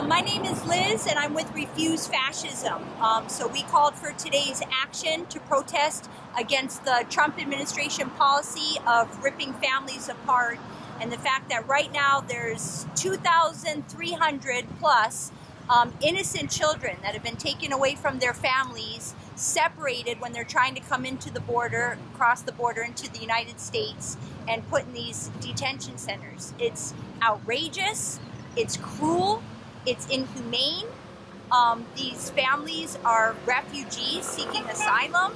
My name is Liz and I'm with Refuse Fascism. So we called for today's action to protest against the Trump administration policy of ripping families apart and the fact that right now there's 2,300 plus innocent children that have been taken away from their families, separated when they're trying to come into the border, cross the border into the United States, and put in these detention centers. It's outrageous, it's cruel, it's inhumane. These families are refugees seeking asylum.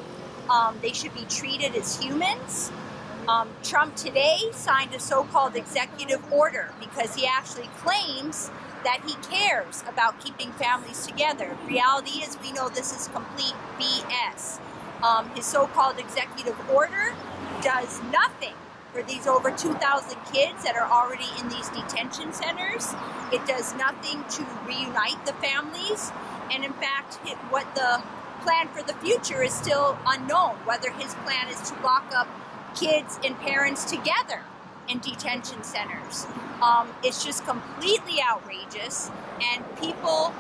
They should be treated as humans. Trump today signed a so-called executive order because he actually claims that he cares about keeping families together. Reality is we know this is complete BS. His so-called executive order does nothing for these over 2,000 kids that are already in these detention centers. It does nothing to reunite the families. And in fact, what the plan for the future is still unknown, whether his plan is to lock up kids and parents together in detention centers. It's just completely outrageous, and people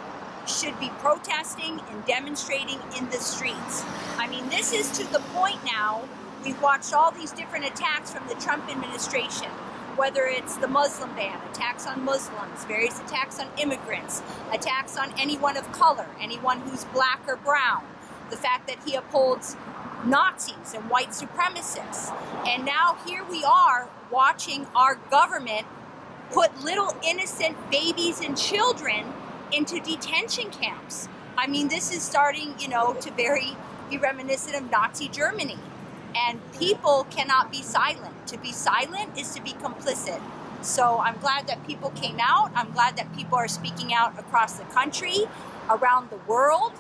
should be protesting and demonstrating in the streets. I mean, this is to the point now. We've watched all these different attacks from the Trump administration, whether it's the Muslim ban, attacks on Muslims, various attacks on immigrants, attacks on anyone of color, anyone who's black or brown, the fact that he upholds Nazis and white supremacists. And now here we are watching our government put little innocent babies and children into detention camps. I mean, this is starting, to be reminiscent of Nazi Germany. And people cannot be silent. To be silent is to be complicit. So I'm glad that people came out. I'm glad that people are speaking out across the country, around the world.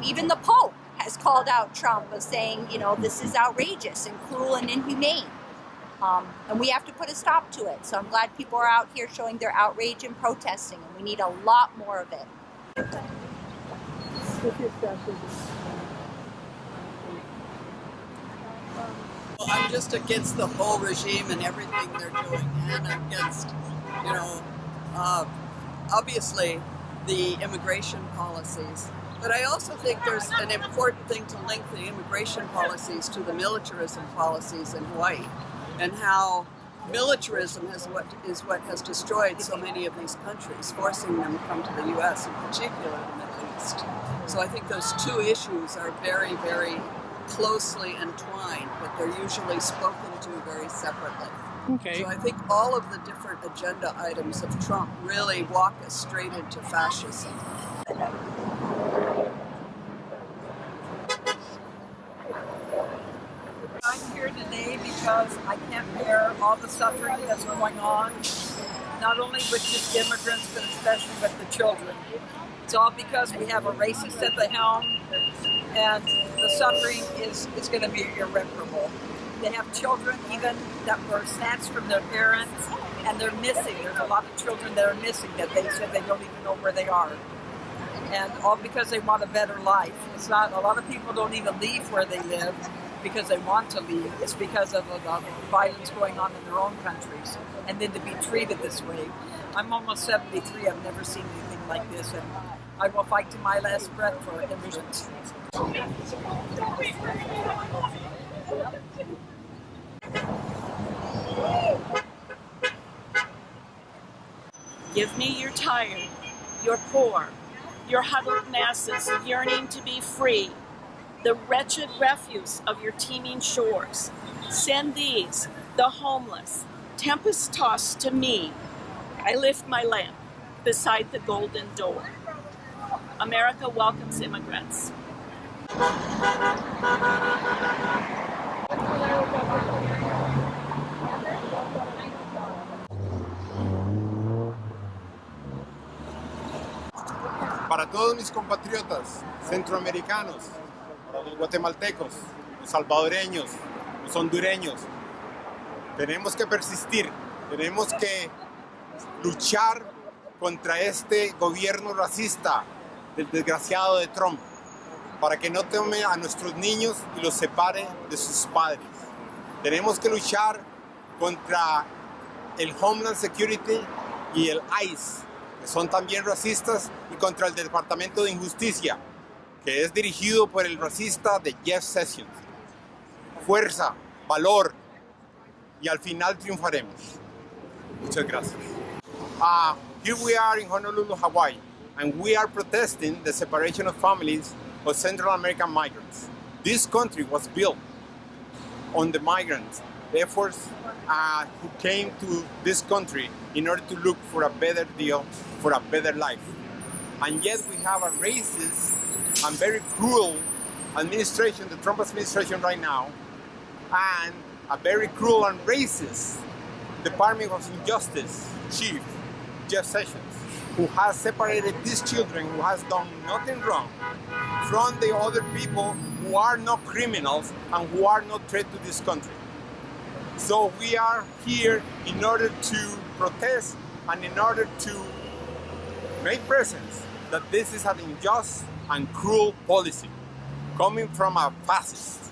Even the Pope has called out Trump of saying, this is outrageous and cruel and inhumane. And we have to put a stop to it. So I'm glad people are out here showing their outrage and protesting, and we need a lot more of it. I'm just against the whole regime and everything they're doing, and against, obviously the immigration policies. But I also think there's an important thing to link the immigration policies to the militarism policies in Hawaii, and how militarism is what has destroyed so many of these countries, forcing them to come to the U.S., in particular the Middle East. So I think those two issues are very, very closely entwined, but they're usually spoken to very separately. Okay. So I think all of the different agenda items of Trump really walk us straight into fascism. I'm here today because I can't bear all the suffering that's going on, not only with just immigrants, but especially with the children. It's all because we have a racist at the helm, and the suffering is going to be irreparable. They have children even that were snatched from their parents, and they're missing. There's a lot of children that are missing that they said they don't even know where they are. And all because they want a better life. It's not, a lot of people don't even leave where they live because they want to leave. It's because of the violence going on in their own countries. And then to be treated this way. I'm almost 73. I've never seen anything like this. And I will fight to my last breath for immigrants. Give me your tired, your poor, your huddled masses yearning to be free, the wretched refuse of your teeming shores. Send these, the homeless, tempest-tossed to me. I lift my lamp beside the golden door. America welcomes immigrants. Para todos mis compatriotas centroamericanos, los guatemaltecos, los salvadoreños, los hondureños, tenemos que persistir, tenemos que luchar contra este gobierno racista del desgraciado de Trump, para que no tome a nuestros niños y los separe de sus padres. Tenemos que luchar contra el Homeland Security y el ICE, que son también racistas, y contra el Departamento de Injusticia, que es dirigido por el racista de Jeff Sessions. Fuerza, valor, y al final triunfaremos. Muchas gracias. Here we are in Honolulu, Hawaii, and we are protesting the separation of families of Central American migrants. This country was built on the migrants, efforts who came to this country in order to look for a better deal, for a better life. And yet we have a racist and very cruel administration, the Trump administration right now, and a very cruel and racist Department of Injustice chief, Jeff Sessions, who has separated these children who has done nothing wrong from the other people who are not criminals and who are not threat to this country. So we are here in order to protest and in order to make presence that this is an unjust and cruel policy coming from a fascist.